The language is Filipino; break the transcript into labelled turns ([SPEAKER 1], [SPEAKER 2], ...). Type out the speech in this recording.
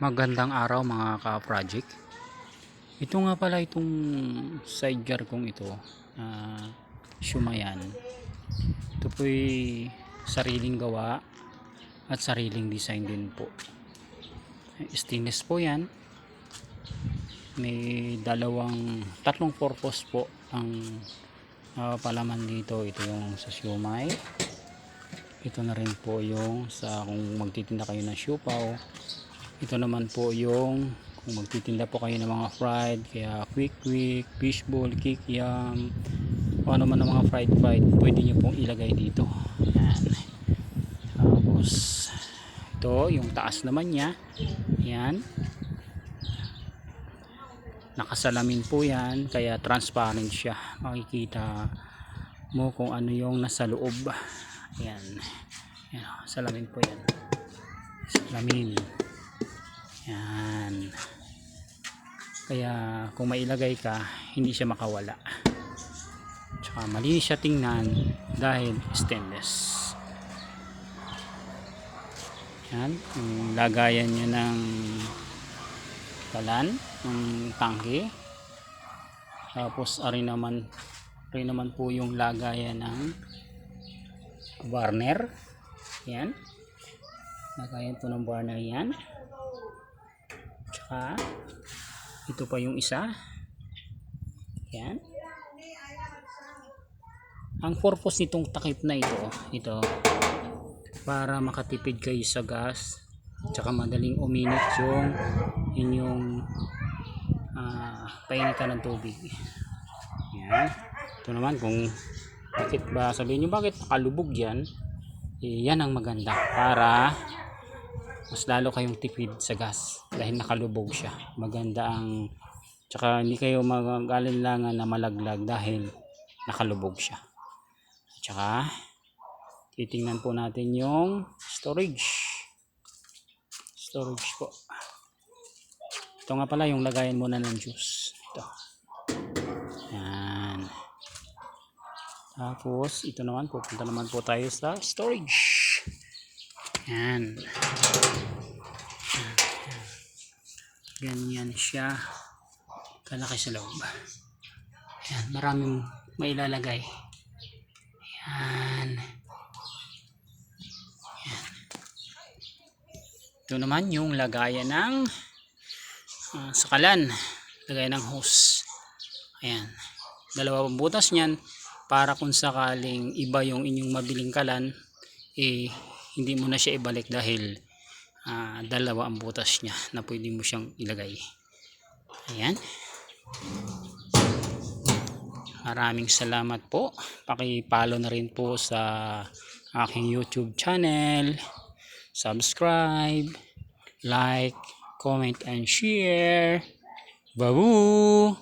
[SPEAKER 1] Magandang araw mga ka-project. Ito nga pala itong sidecar kong ito. Shumayan. Ito po'y sariling gawa at sariling design din po. Stainless po yan. May tatlong purpose po ang palaman dito. Ito yung sa siomai. Ito na rin po yung sa kung magtitinda kayo ng siopaw. Ito naman po yung kung magtitinda po kayo ng mga fried, kaya quick, fishball, kikiam, o ano man ang mga fried, pwede nyo pong ilagay dito. Yan. Tapos ito yung taas naman nya. Yan. Nakasalamin po yan, kaya transparent siya. Makikita mo kung ano yung nasa loob. Yan. Yan, salamin po yan. Salamin. Yan. Kaya kung mailagay ka, hindi siya makawala. Tsaka malinis siya tingnan dahil stainless. Yan. Yung lagayan niya ng kalan, ng tangke. Tapos ari naman po yung lagayan ng burner. Yan. Lagayan po ng burner yan. Tsaka ito pa yung isa. Yan. Ang purpose nitong takip na ito para makatipid kayo sa gas, tsaka madaling uminit yung inyong painitan ng tubig. Yan. Ito naman kung bakit ba, sabihin nyo bakit nakalubog yan, yan ang maganda para mas lalo kayong tipid sa gas dahil nakalubog siya. Maganda ang, tsaka hindi kayo mag-alinlangan na malaglag dahil nakalubog siya. Tsaka titingnan po natin yung storage po. Ito nga pala yung lagayan muna ng juice. Ito. Yan. Tapos ito naman, pupunta naman po tayo sa storage. Yan. Ganyan siya kalaki sa loob. Yan, maraming mailalagay. Yan. Yan. Ito naman yung lagayan ng sakalan, lagayan ng hose. Ayan, dalawang butas niyan para kung sakaling iba yung inyong mabiling kalan, hindi mo na siya ibalik dahil dalawa ang butas niya na pwede mo siyang ilagay. Ayan. Maraming salamat po. Paki-follow na rin po sa aking YouTube channel. Subscribe, like, comment and share. Babu!